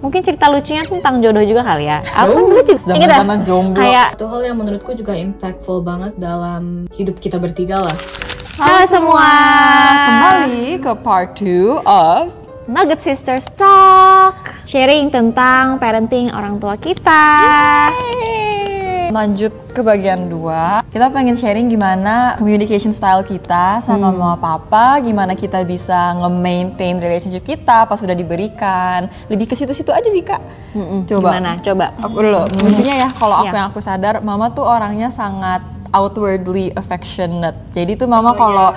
Mungkin cerita lucunya tentang jodoh juga kali ya. Aku dulu juga zaman jomblo. Kayak itu hal yang menurutku juga impactful banget dalam hidup kita bertiga lah. halo semua, Kembali ke part 2 of Nugget Sisters Talk, sharing tentang parenting orang tua kita. Lanjut ke bagian 2. Kita pengen sharing gimana communication style kita sama mama papa, gimana kita bisa nge-maintain relationship kita pas sudah diberikan. Lebih ke situ-situ aja sih, Kak. Coba. Gimana? Coba. Aku dulu. Lucunya ya, kalau aku Iya. yang aku sadar, mama tuh orangnya sangat outwardly affectionate. Jadi tuh mama kalau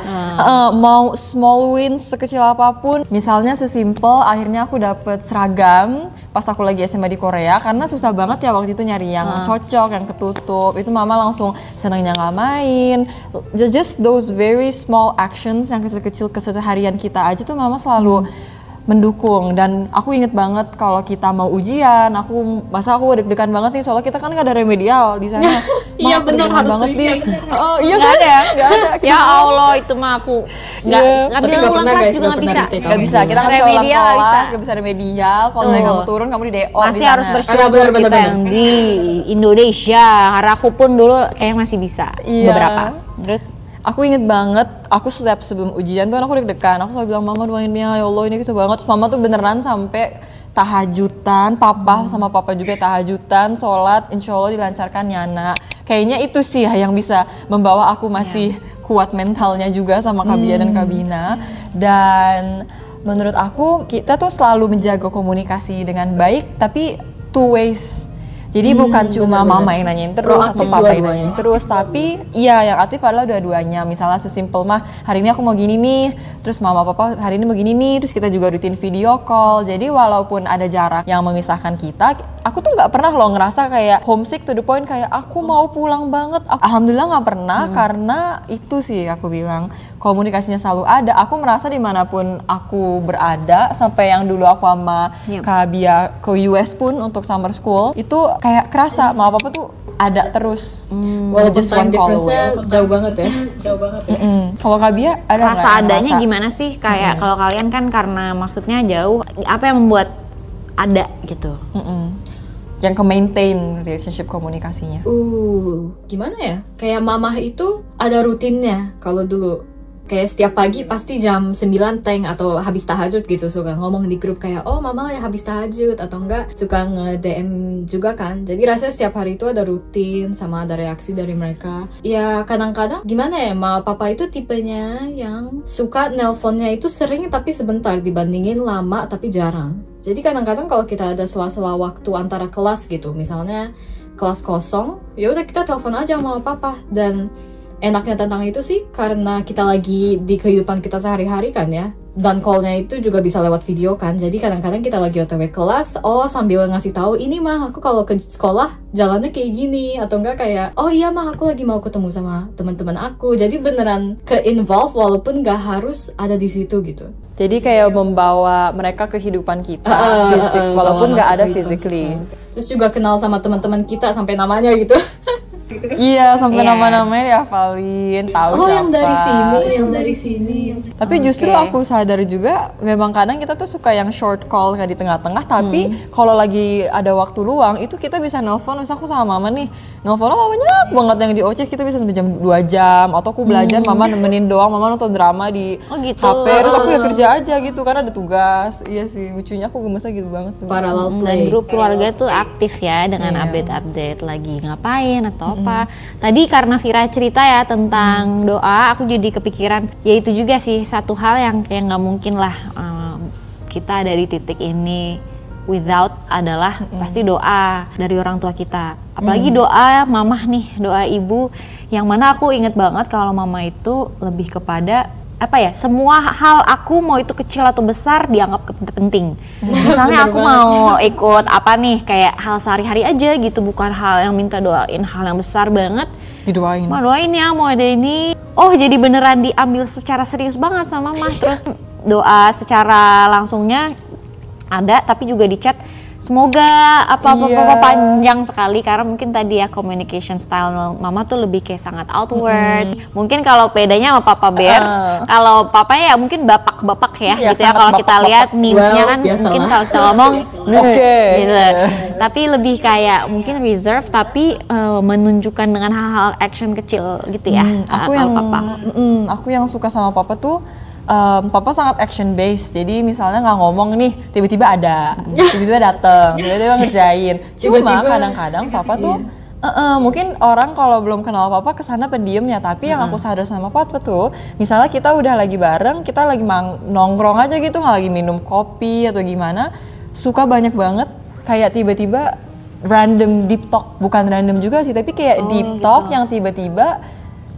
mau small wins sekecil apapun, misalnya sesimpel akhirnya aku dapet seragam pas aku lagi SMA di Korea, karena susah banget ya waktu itu nyari yang cocok, yang ketutup. Itu mama langsung senangnya nggak main. Just those very small actions yang kecil-kecil keseharian kita aja tuh mama selalu mendukung. Dan aku inget banget kalau kita mau ujian, aku deg-degan banget nih soalnya kita kan nggak ada remedial di sana. Iya, Mah, bener, deg-degan harus banget remedial, nih. bener. Oh iya Nggak kan? ada. Nggak ada. Ya Allah, itu mah aku nggak Tapi bisa nggak ulang pernah, kelas guys, juga nggak nggak pernah bisa. retake. Nggak bisa, kita nggak bisa ulang Remedial nggak kelas, bisa. nggak bisa remedial. Kalau naik kamu turun, kamu di DO Masih di sana. harus bersyukur Bener. kita yang di Indonesia. Karena aku pun dulu kayaknya masih bisa Iya. beberapa. Terus Aku inget banget, aku setiap sebelum ujian tuh aku deg-degan. Aku selalu bilang, mama doainnya, ya Allah ini susah banget. Terus mama tuh beneran sampai tahajutan, papa sama papa juga tahajutan, sholat, insya Allah dilancarkan Yana. Kayaknya itu sih yang bisa membawa aku masih kuat mentalnya juga sama Kabia dan Kabina. Dan menurut aku kita tuh selalu menjaga komunikasi dengan baik, tapi two ways. Jadi bukan cuma mama yang nanyain terus atau Proaktif papa yang dua-duanya. nanyain terus, tapi iya yang aktif adalah dua-duanya. Misalnya sesimpel mah hari ini aku mau gini nih, terus mama papa hari ini mau gini nih, terus kita juga rutin video call. Jadi walaupun ada jarak yang memisahkan kita, aku tuh nggak pernah loh ngerasa kayak homesick to the point kayak aku mau pulang banget. Alhamdulillah nggak pernah, karena itu sih aku bilang komunikasinya selalu ada. Aku merasa dimanapun aku berada, sampai yang dulu aku sama Kak Bia ke US pun untuk summer school, itu kayak kerasa mama papa tuh ada terus. Walaupun Just time one call difference-nya jauh banget ya. Jauh banget ya. Kalau Kak Bia ada nggak rasa yang adanya ngerasa? gimana sih? Kayak kalau kalian kan karena maksudnya jauh, apa yang membuat ada gitu? Yang ke maintain relationship komunikasinya. Gimana ya? Kayak mamah itu ada rutinnya. Kalau dulu kayak setiap pagi pasti jam 9 tank atau habis tahajud gitu suka ngomong di grup kayak oh mama ya habis tahajud, atau enggak suka nge-DM juga kan. Jadi rasanya setiap hari itu ada rutin sama ada reaksi dari mereka. Ya kadang-kadang gimana ya, ma papa itu tipenya yang suka nelponnya itu sering tapi sebentar dibandingin lama tapi jarang. Jadi kadang-kadang kalau kita ada sela-sela waktu antara kelas gitu, misalnya kelas kosong, ya udah kita telepon aja sama papa. Dan enaknya tentang itu sih karena kita lagi di kehidupan kita sehari-hari kan ya, dan call-nya itu juga bisa lewat video kan. Jadi kadang-kadang kita lagi OTW kelas, sambil ngasih tahu ini mah aku kalau ke sekolah jalannya kayak gini, atau enggak kayak oh iya mah aku lagi mau ketemu sama teman-teman aku. Jadi beneran ke-involve walaupun nggak harus ada di situ gitu. Jadi kayak membawa mereka ke kehidupan kita, fisik, walaupun nggak ada physically. Terus juga kenal sama teman-teman kita sampai namanya gitu. Iya, sampai Iya. nama-namanya dihafalin, tahu Oh siapa. yang dari sini, yang dari sini. Tapi justru aku sadar juga, memang kadang kita tuh suka yang short call kayak di tengah-tengah, tapi kalau lagi ada waktu luang, itu kita bisa nelpon, misalnya aku sama mama nih, nelponnya banyak banget yang di OC, kita bisa sampai jam 2 jam, atau aku belajar, mama nemenin doang, mama nonton drama di Oh, gitu. HP, terus aku ya kerja aja gitu, karena ada tugas. Iya sih, lucunya aku gemesnya gitu banget tuh. Parallel Dan play. grup keluarga tuh aktif ya dengan update-update lagi ngapain atau apa. Tadi karena Vira cerita ya tentang doa, aku jadi kepikiran ya itu juga sih satu hal yang kayak nggak mungkin lah kita ada di titik ini without adalah pasti doa dari orang tua kita. Apalagi doa mamah nih, doa ibu, yang mana aku inget banget kalau mama itu lebih kepada apa ya, semua hal aku mau itu kecil atau besar dianggap penting. Misalnya aku mau ikut apa nih, kayak hal sehari-hari aja gitu, bukan hal yang minta doain hal yang besar banget. Didoain. Mau doain ya, mau ada ini. Oh jadi beneran diambil secara serius banget sama mama. Terus doa secara langsungnya ada, tapi juga di chat semoga apa-apa Iya. panjang sekali, karena mungkin tadi ya communication style mama tuh lebih kayak sangat outward. Mungkin kalau bedanya sama papa bear, kalau papa ya mungkin bapak-bapak ya, Iya, gitu ya. sangat Kalau kita bapak-bapak. lihat memesnya kan biasalah. mungkin kalau kita ngomong Oke. gitu. Tapi lebih kayak mungkin reserve tapi menunjukkan dengan hal-hal action kecil gitu ya. Aku kalau yang papa. aku yang suka sama papa tuh papa sangat action based. Jadi misalnya nggak ngomong nih, tiba-tiba ada, tiba-tiba dateng, tiba-tiba ngerjain. Cuma Tiba-tiba. kadang-kadang papa tuh mungkin orang kalau belum kenal papa kesana pendiemnya, tapi yang aku sadar sama papa tuh, misalnya kita udah lagi bareng, kita lagi nongkrong aja gitu, nggak lagi minum kopi atau gimana, suka banyak banget kayak tiba-tiba random deep talk, bukan random juga sih, tapi kayak deep talk yang tiba-tiba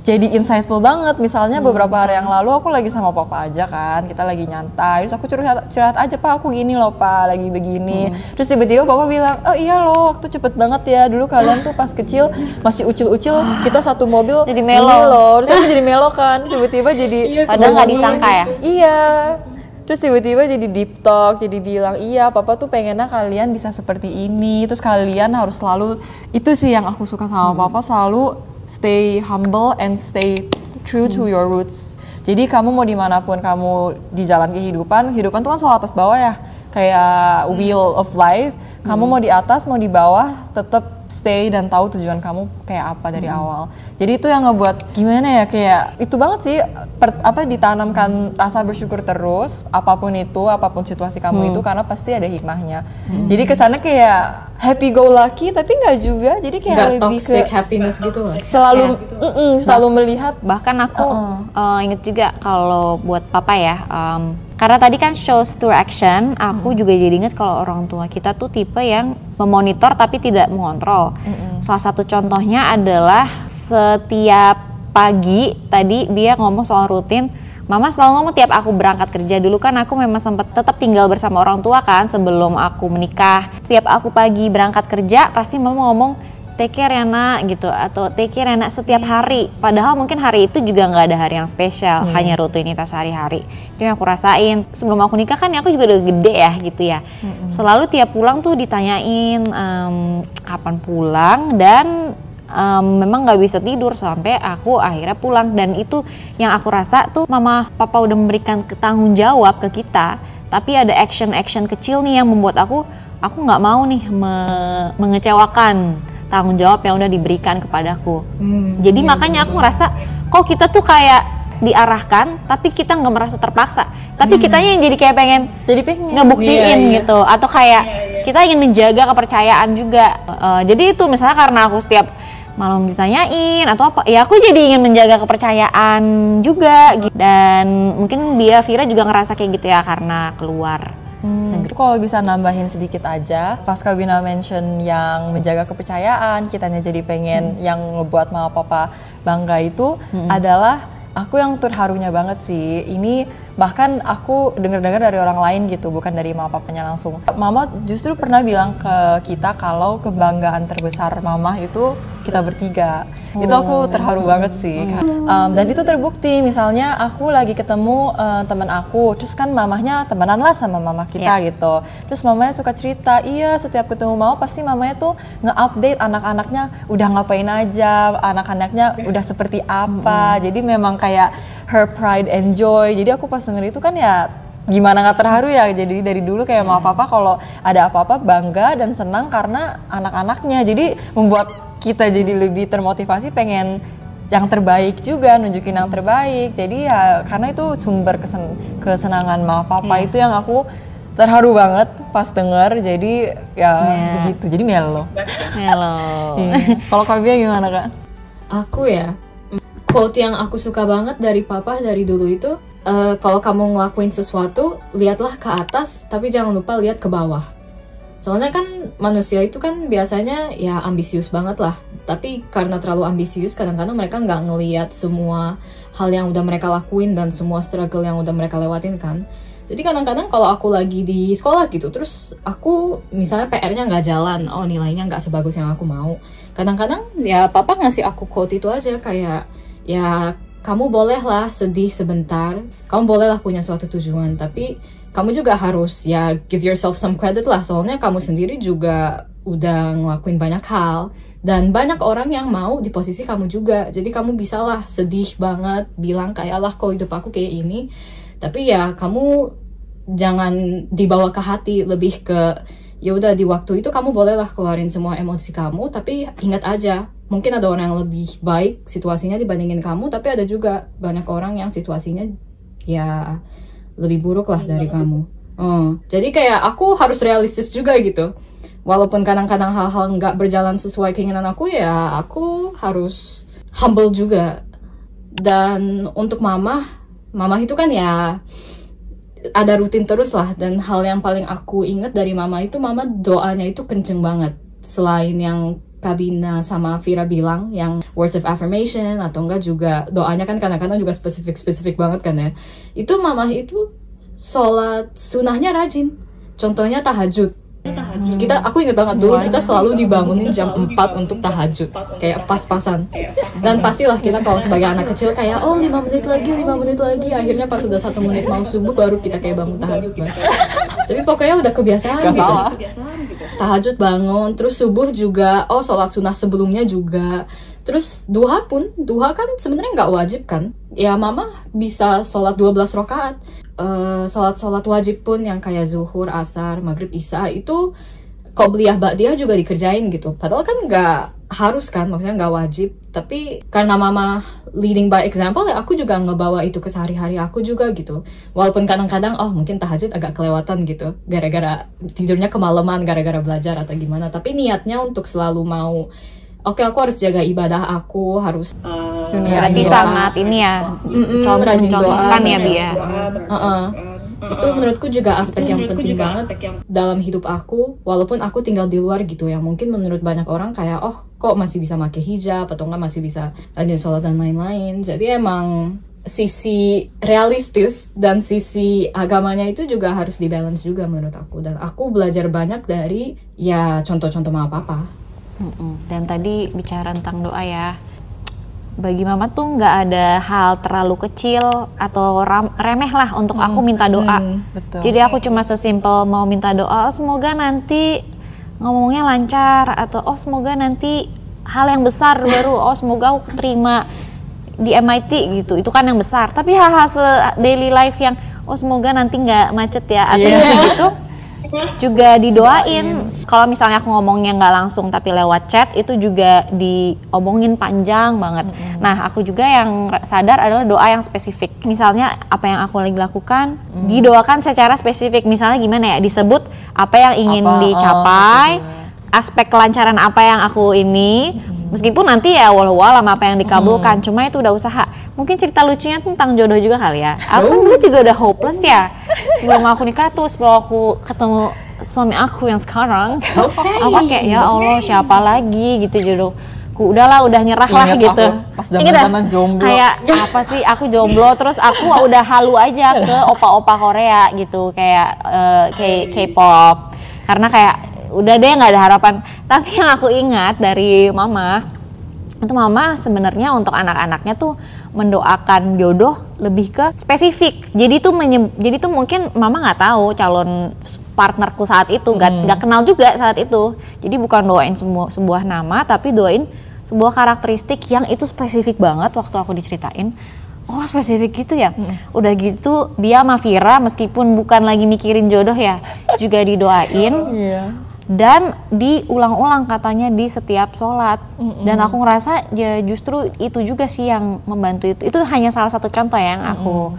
jadi insightful banget. Misalnya beberapa hari yang lalu aku lagi sama papa aja kan, kita lagi nyantai, terus aku curhat aja, pak aku gini loh pak, lagi begini. Terus tiba-tiba papa bilang, oh iya loh waktu cepet banget ya, dulu kalian tuh pas kecil masih ucil-ucil, kita satu mobil Jadi gini melo. loh. Terus aku jadi melo kan, tiba-tiba jadi Padahal nggak disangka ya. iya. Terus tiba-tiba jadi deep talk, jadi bilang iya papa tuh pengennya kalian bisa seperti ini, terus kalian harus selalu, itu sih yang aku suka sama papa, selalu stay humble and stay true to your roots. Jadi kamu mau dimanapun kamu di jalan kehidupan, kehidupan tuh kan selalu atas bawah ya, kayak wheel of life, kamu mau di atas mau di bawah tetap stay dan tahu tujuan kamu kayak apa dari awal. Jadi itu yang ngebuat gimana ya, kayak itu banget sih ditanamkan rasa bersyukur terus apapun itu, apapun situasi kamu itu, karena pasti ada hikmahnya. Jadi kesannya kayak happy go lucky tapi nggak juga, jadi kayak Nggak lebih toxic ke happiness gitu loh. selalu melihat. Bahkan aku inget juga kalau buat papa ya, karena tadi kan shows through action, aku juga jadi inget kalau orang tua kita tuh tipe yang memonitor tapi tidak mengontrol. Salah satu contohnya adalah setiap pagi tadi dia ngomong soal rutin. Mama selalu ngomong tiap aku berangkat kerja, dulu kan aku memang sempat tetap tinggal bersama orang tua kan sebelum aku menikah. Tiap aku pagi berangkat kerja pasti mama ngomong take care ya nak gitu, atau take care ya nak setiap hari. Padahal mungkin hari itu juga nggak ada hari yang spesial, hanya rutinitas sehari-hari. Itu yang aku rasain. Sebelum aku nikah kan aku juga udah gede ya gitu ya. Selalu tiap pulang tuh ditanyain kapan pulang, dan memang nggak bisa tidur sampai aku akhirnya pulang. Dan itu yang aku rasa tuh mama papa udah memberikan tanggung jawab ke kita, tapi ada action kecil nih yang membuat aku nggak mau nih mengecewakan tanggung jawab yang udah diberikan kepadaku. Jadi makanya aku ngerasa kok kita tuh kayak diarahkan tapi kita nggak merasa terpaksa, tapi kitanya yang jadi kayak pengen ngebuktiin gitu, atau kayak kita ingin menjaga kepercayaan juga. Jadi itu misalnya karena aku setiap malam ditanyain atau apa, ya aku jadi ingin menjaga kepercayaan juga gitu. Dan mungkin Vira juga ngerasa kayak gitu ya karena keluar. Kalau bisa nambahin sedikit aja, pas Kak Wina mention yang menjaga kepercayaan, kitanya jadi pengen yang ngebuat mama papa bangga itu adalah aku yang terharunya banget sih. Ini bahkan aku dengar-dengar dari orang lain gitu, bukan dari mama papanya langsung. Mama justru pernah bilang ke kita kalau kebanggaan terbesar mama itu kita bertiga. Itu aku terharu banget sih. Dan itu terbukti, misalnya aku lagi ketemu teman aku, terus kan mamahnya temenan lah sama mama kita gitu. Terus mamanya suka cerita, iya setiap ketemu mama pasti mamanya tuh nge-update anak-anaknya udah ngapain aja, anak-anaknya udah seperti apa. Jadi memang kayak her pride and joy. Jadi aku pas denger itu kan ya gimana nggak terharu ya. Jadi dari dulu kayak mama papa kalau ada apa-apa bangga dan senang karena anak-anaknya. Jadi membuat kita jadi lebih termotivasi pengen yang terbaik juga, nunjukin yang terbaik. Jadi ya karena itu sumber kesenangan mama papa itu yang aku terharu banget pas denger. Jadi ya begitu, jadi melo. Kalau Kak Bia gimana Kak? Aku ya, quote yang aku suka banget dari papa dari dulu itu, kalau kamu ngelakuin sesuatu, lihatlah ke atas tapi jangan lupa lihat ke bawah. Soalnya kan manusia itu kan biasanya ya ambisius banget lah. Tapi karena terlalu ambisius, kadang-kadang mereka nggak ngelihat semua hal yang udah mereka lakuin dan semua struggle yang udah mereka lewatin kan. Jadi kadang-kadang kalau aku lagi di sekolah gitu, terus aku misalnya PR-nya nggak jalan, oh nilainya nggak sebagus yang aku mau. Kadang-kadang ya papa ngasih aku quote itu aja kayak, ya kamu bolehlah sedih sebentar, kamu bolehlah punya suatu tujuan, tapi kamu juga harus ya give yourself some credit lah, soalnya kamu sendiri juga udah ngelakuin banyak hal dan banyak orang yang mau di posisi kamu juga. Jadi kamu bisalah sedih banget bilang kayak lah kok hidup aku kayak ini, tapi ya kamu jangan dibawa ke hati, lebih ke ya udah di waktu itu kamu bolehlah keluarin semua emosi kamu, tapi ingat aja mungkin ada orang yang lebih baik situasinya dibandingin kamu, tapi ada juga banyak orang yang situasinya ya lebih buruk lah dari kamu. Jadi kayak aku harus realistis juga gitu. Walaupun kadang-kadang hal-hal nggak berjalan sesuai keinginan aku, ya aku harus humble juga. Dan untuk mama itu kan ya ada rutin terus lah. Dan hal yang paling aku ingat dari mama itu, mama doanya itu kenceng banget. Selain yang Kabina sama Vira bilang, yang words of affirmation atau enggak juga doanya kan kadang-kadang juga spesifik banget kan ya. Itu mama itu sholat sunahnya rajin. Contohnya tahajud. Aku ingat banget dulu kita selalu dibangunin jam 4 untuk tahajud, kayak pas-pasan. Dan pastilah kita kalau sebagai anak kecil kayak 5 menit lagi, akhirnya pas sudah 1 menit mau subuh baru kita kayak bangun tahajud lah. Tapi pokoknya udah kebiasaan gitu. Tahajud bangun, terus subuh juga, sholat sunnah sebelumnya juga. Terus duha kan sebenarnya nggak wajib kan? Ya mama bisa sholat 12 rakaat. Sholat wajib pun yang kayak zuhur, asar, maghrib, isya itu qobliyah ba'diyah juga dikerjain gitu. Padahal kan nggak harus kan, maksudnya nggak wajib. Tapi karena mama leading by example, ya aku juga ngebawa itu ke sehari-hari aku juga gitu. Walaupun kadang-kadang mungkin tahajud agak kelewatan gitu, gara-gara tidurnya kemalaman, gara-gara belajar atau gimana. Tapi niatnya untuk selalu mau oke, aku harus jaga ibadah, aku harus berarti sangat ini ya, contohkan ya Bia. Itu menurutku juga aspek yang penting banget dalam hidup aku, walaupun aku tinggal di luar gitu ya. Mungkin menurut banyak orang kayak kok masih bisa pakai hijab atau enggak masih bisa rajin sholat dan lain-lain. Jadi emang sisi realistis dan sisi agamanya itu juga harus dibalance juga menurut aku. Dan aku belajar banyak dari ya contoh-contoh mama papa. Dan tadi bicara tentang doa ya, bagi mama tuh nggak ada hal terlalu kecil atau remeh lah untuk aku minta doa. Betul. Jadi aku cuma sesimpel mau minta doa, semoga nanti ngomongnya lancar, atau semoga nanti hal yang besar baru, semoga aku keterima di MIT gitu. Itu kan yang besar. Tapi hal-hal daily life yang semoga nanti nggak macet ya atau gitu juga didoain. Kalau misalnya aku ngomongnya nggak langsung tapi lewat chat, itu juga diomongin panjang banget. Nah, aku juga yang sadar adalah doa yang spesifik. Misalnya apa yang aku lagi lakukan didoakan secara spesifik. Misalnya gimana ya, disebut apa yang ingin dicapai, aspek kelancaran apa yang aku ini. Meskipun nanti ya walau-walau apa yang dikabulkan, cuma itu udah usaha. Mungkin cerita lucunya tentang jodoh juga kali ya. Aku dulu juga udah hopeless ya. Sebelum aku nikah tuh, sebelum aku ketemu suami aku yang sekarang, aku kayak ya Allah siapa lagi gitu jodohku. Udahlah, udah nyerah lah gitu. Pas zaman jomblo. Kayak apa sih, aku jomblo terus aku udah halu aja ke opa-opa Korea gitu, kayak K-pop. Karena kayak udah deh nggak ada harapan. Tapi yang aku ingat dari mama itu, mama sebenarnya untuk anak-anaknya tuh mendoakan jodoh lebih ke spesifik. Jadi tuh mungkin mama nggak tahu calon partnerku saat itu, nggak kenal juga saat itu. Jadi bukan doain sebuah nama, tapi doain sebuah karakteristik yang itu spesifik banget. Waktu aku diceritain, spesifik gitu ya. Udah gitu Bia sama Vira meskipun bukan lagi mikirin jodoh ya, juga didoain. Dan diulang-ulang katanya di setiap sholat. Dan aku ngerasa ya justru itu juga sih yang membantu itu. Itu hanya salah satu contoh yang aku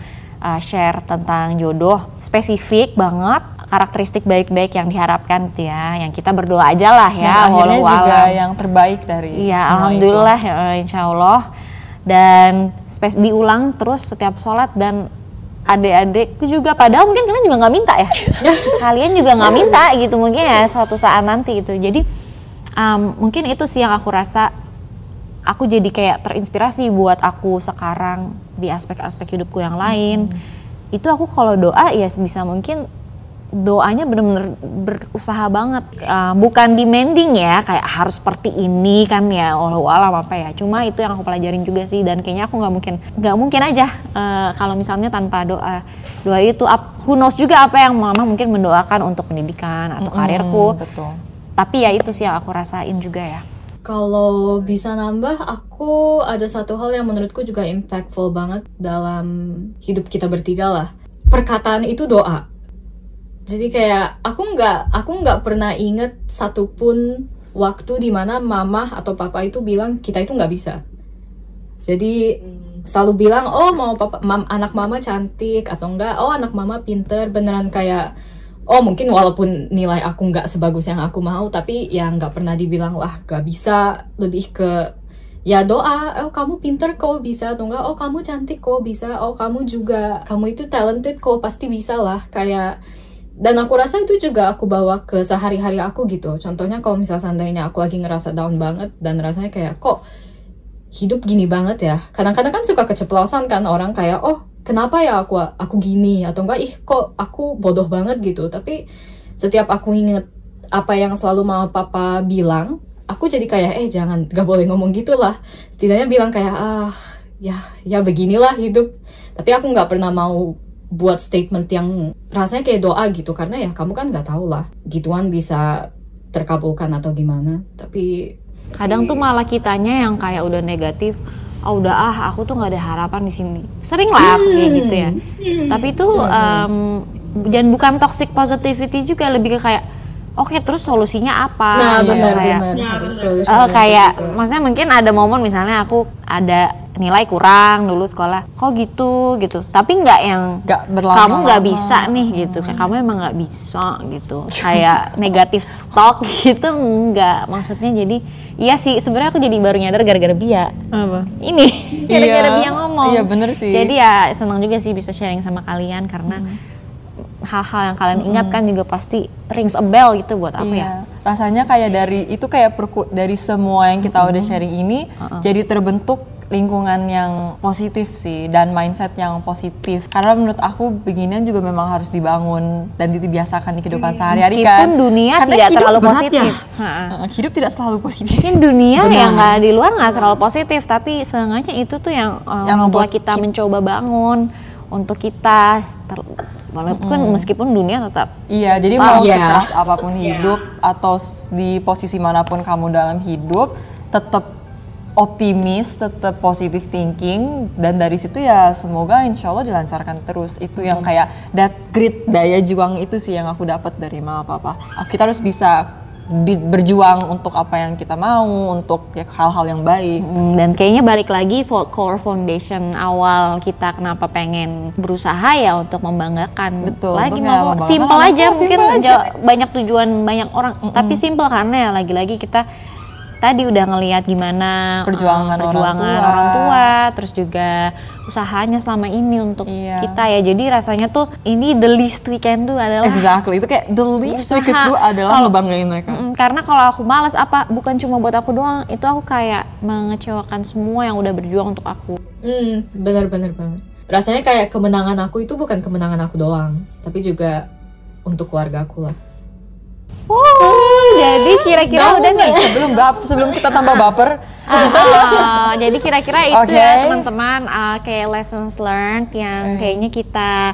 share tentang jodoh. Spesifik banget, karakteristik baik-baik yang diharapkan gitu ya. Yang kita berdoa aja lah ya. Dan akhirnya juga yang terbaik dari semua alhamdulillah itu. Ya, insya Allah. Dan diulang terus setiap sholat. Dan adik-adikku juga, padahal mungkin kalian juga nggak minta ya. Kalian juga nggak minta gitu, mungkin ya suatu saat nanti itu. Jadi mungkin itu sih yang aku rasa aku jadi kayak terinspirasi buat aku sekarang di aspek-aspek hidupku yang lain. Itu aku kalau doa ya bisa mungkin doanya bener-bener berusaha banget, bukan demanding ya kayak harus seperti ini kan ya, walau alam apa ya, cuma itu yang aku pelajarin juga sih, dan kayaknya aku nggak mungkin aja kalau misalnya tanpa doa itu who knows juga apa yang mama mungkin mendoakan untuk pendidikan atau karirku. Betul. Tapi ya itu sih yang aku rasain juga ya. Kalau bisa nambah, aku ada satu hal yang menurutku juga impactful banget dalam hidup kita bertiga lah. Perkataan itu doa. Jadi kayak aku nggak pernah inget satupun waktu dimana mama atau papa itu bilang kita itu nggak bisa. Jadi selalu bilang, oh mau anak mama cantik, atau enggak, oh anak mama pinter, beneran kayak, oh mungkin walaupun nilai aku nggak sebagus yang aku mau, tapi ya nggak pernah dibilang lah gak bisa, lebih ke ya doa, oh kamu pinter kok bisa, atau enggak, oh kamu cantik kok bisa, oh kamu juga, kamu itu talented kok pasti bisa lah, kayak. Dan aku rasa itu juga aku bawa ke sehari-hari aku gitu. Contohnya kalau misal seandainya aku lagi ngerasa down banget dan rasanya kayak kok hidup gini banget ya. Kadang-kadang kan suka keceplosan kan orang kayak oh kenapa ya aku gini, atau enggak ih kok aku bodoh banget gitu. Tapi setiap aku inget apa yang selalu mama papa bilang, aku jadi kayak jangan, gak boleh ngomong gitulah. Setidaknya bilang kayak ya beginilah hidup. Tapi aku nggak pernah mau buat statement yang rasanya kayak doa gitu, karena ya kamu kan nggak tahu lah gituan bisa terkabulkan atau gimana. Tapi kadang tuh malah kitanya yang kayak udah negatif, udah aku tuh nggak ada harapan di sini. Sering lah aku kayak gitu ya. Tapi itu dan bukan toxic positivity juga, lebih ke kayak oke, terus solusinya apa? Nah, gitu, benar harus solusinya kayak juga. maksudnya mungkin ada momen misalnya aku ada nilai kurang dulu sekolah, kok gitu. Tapi nggak yang kamu nggak bisa nih gitu, kayak kamu emang nggak bisa gitu, kayak negatif stalk gitu, nggak, maksudnya. Jadi iya sih, sebenarnya aku jadi baru nyadar gara-gara Bia. Apa? Ini gara-gara Bia ngomong. Iya bener sih. Jadi ya senang juga sih bisa sharing sama kalian, karena hal-hal yang kalian ingat kan juga pasti rings a bell gitu buat aku ya. Rasanya kayak dari semua yang kita udah sharing ini jadi terbentuk lingkungan yang positif sih, dan mindset yang positif. Karena menurut aku beginian juga memang harus dibangun dan dibiasakan di kehidupan sehari-hari kan. Meskipun dunia karena tidak hidup terlalu berat positif. Ya. Hidup tidak selalu positif. Mungkin dunia yang nggak di luar nggak terlalu positif, tapi seenggaknya itu tuh yang membuat kita mencoba bangun untuk kita walaupun meskipun dunia tetap. Iya, jadi mau sekeras apapun hidup atau di posisi manapun kamu dalam hidup, tetap optimis, tetap positive thinking, dan dari situ ya semoga insya Allah dilancarkan terus. Itu yang kayak that grit, daya juang itu sih yang aku dapat dari mama papa. Kita harus bisa berjuang untuk apa yang kita mau, untuk ya, hal-hal yang baik. Dan kayaknya balik lagi core foundation awal kita kenapa pengen berusaha ya untuk membanggakan. Betul. Lagi ngomong simple aja, mungkin banyak tujuan banyak orang, tapi simple karena ya lagi-lagi kita tadi udah ngelihat gimana perjuangan orang tua, terus juga usahanya selama ini untuk kita ya. Jadi rasanya tuh ini the least we can do adalah itu kayak the least we could do adalah ngebanggain mereka. Karena kalau aku malas bukan cuma buat aku doang, itu aku kayak mengecewakan semua yang udah berjuang untuk aku. Benar-benar banget. Rasanya kayak kemenangan aku itu bukan kemenangan aku doang, tapi juga untuk keluarga aku lah. Jadi kira-kira udah nih sebelum kita tambah baper. Jadi kira-kira itu ya teman-teman, kayak lessons learned yang kayaknya kita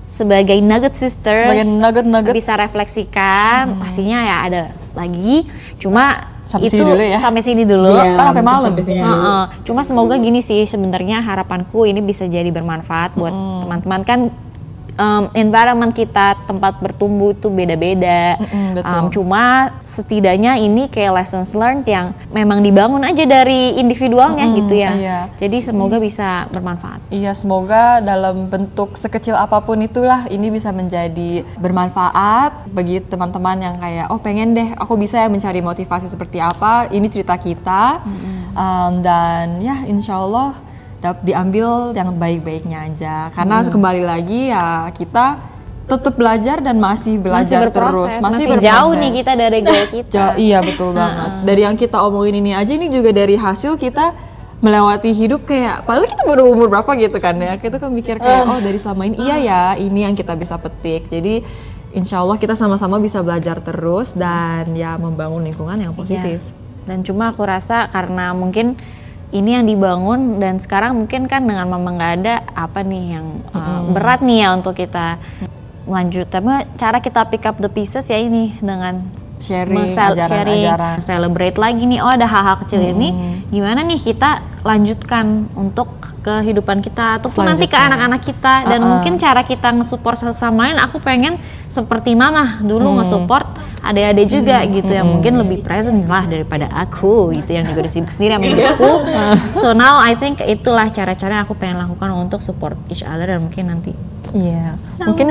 sebagai nugget sisters bisa refleksikan. Pastinya ya ada lagi, cuma sampai sini dulu. Sampai malam. Cuma semoga gini sih, sebenarnya harapanku ini bisa jadi bermanfaat buat teman-teman kan. Environment kita, tempat bertumbuh itu beda-beda. Cuma setidaknya ini kayak lessons learned yang memang dibangun aja dari individualnya gitu ya. Jadi semoga bisa bermanfaat. Iya, semoga dalam bentuk sekecil apapun itulah ini bisa menjadi bermanfaat bagi teman-teman yang kayak pengen deh aku bisa ya mencari motivasi seperti apa. Ini cerita kita. Dan ya insya Allah diambil yang baik-baiknya aja, karena kembali lagi ya kita tetap belajar dan masih belajar terus, masih jauh nih kita dari goal kita. Iya betul banget. Dari yang kita omongin ini aja, ini juga dari hasil kita melewati hidup kayak padahal kita baru umur berapa gitu kan ya, kita kan mikir kayak dari selama ini iya ya ini yang kita bisa petik. Jadi insya Allah kita sama-sama bisa belajar terus dan ya membangun lingkungan yang positif. Dan cuma aku rasa karena mungkin ini yang dibangun dan sekarang mungkin kan dengan mama nggak ada apa nih yang berat nih ya untuk kita lanjut. Tapi cara kita pick up the pieces ya ini dengan sharing, celebrate lagi nih, oh ada hal-hal kecil ini, gimana nih kita lanjutkan untuk kehidupan kita ataupun nanti ke anak-anak kita dan mungkin cara kita nge-support satu sama lain. Aku pengen seperti mama dulu nge-support adik-adik juga gitu yang mungkin lebih present lah daripada aku gitu yang juga udah sibuk sendiri sama hidupku. So now I think itulah cara-cara yang aku pengen lakukan untuk support each other dan mungkin nanti. Iya. Mungkin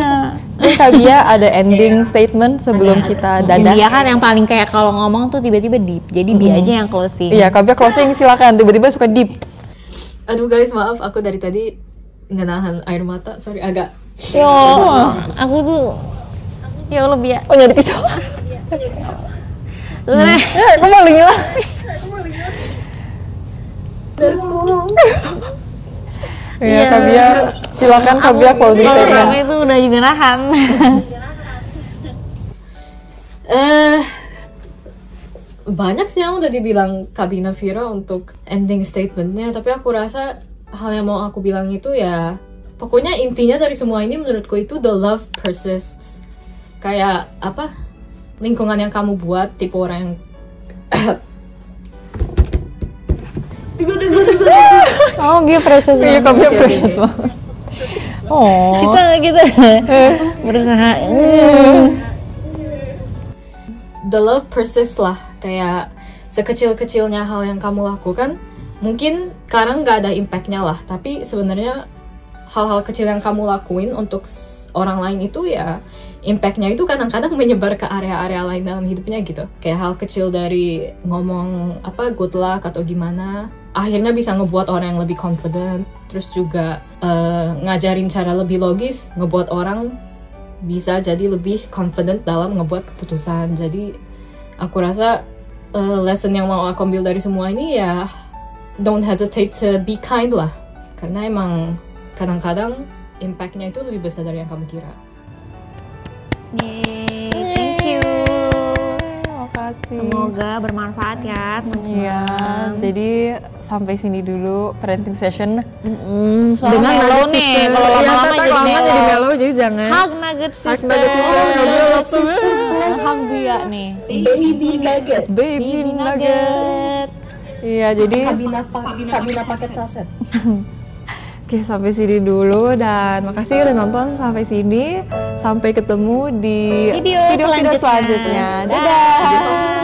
Kak Bia ada ending statement sebelum kita dadah. Dia kan yang paling kayak kalau ngomong tuh tiba-tiba deep. Jadi Bia aja yang closing. Iya, Kak Bia closing silakan. Tiba-tiba suka deep. Aduh guys, maaf aku dari tadi nggak nahan air mata, sorry agak. Yo, aku tuh ya Allah Bia. Oh nyari tisu. Sebenernya aku mau hilang. Iya, Kak Bia, silakan Kak Bia closing statement. Itu udah juga nahan. Banyak sih yang udah dibilang Kabina Vira untuk ending statementnya, tapi aku rasa hal yang mau aku bilang itu ya, pokoknya intinya dari semua ini menurutku itu the love persists. Kayak apa, lingkungan yang kamu buat, tipe orang yang Oh, dia precious banget. Iya, Kak Bia precious banget. Oh. Kita berusaha. The love persists lah, kayak sekecil-kecilnya hal yang kamu lakukan mungkin sekarang nggak ada impactnya lah, tapi sebenarnya hal-hal kecil yang kamu lakuin untuk orang lain itu ya impactnya itu kadang-kadang menyebar ke area-area lain dalam hidupnya gitu. Kayak hal kecil dari ngomong apa good luck atau gimana, akhirnya bisa ngebuat orang yang lebih confident, terus juga ngajarin cara lebih logis, ngebuat orang bisa jadi lebih confident dalam ngebuat keputusan. Jadi aku rasa lesson yang mau aku ambil dari semua ini ya don't hesitate to be kind lah, karena emang kadang-kadang impactnya itu lebih besar dari yang kamu kira. Thank you. Makasih. Semoga bermanfaat ya teman-teman. Iya, jadi sampai sini dulu parenting session. Soalnya melo nih, kalau lama-lama jadi melo. Jadi jangan. Hug nugget sister. Hug nugget sister. Hug dia nih. Baby nugget. Baby nugget. Iya, jadi Kabina paket saset. Oke, sampai sini dulu dan makasih udah nonton sampai sini. Sampai ketemu di video selanjutnya. Dadah.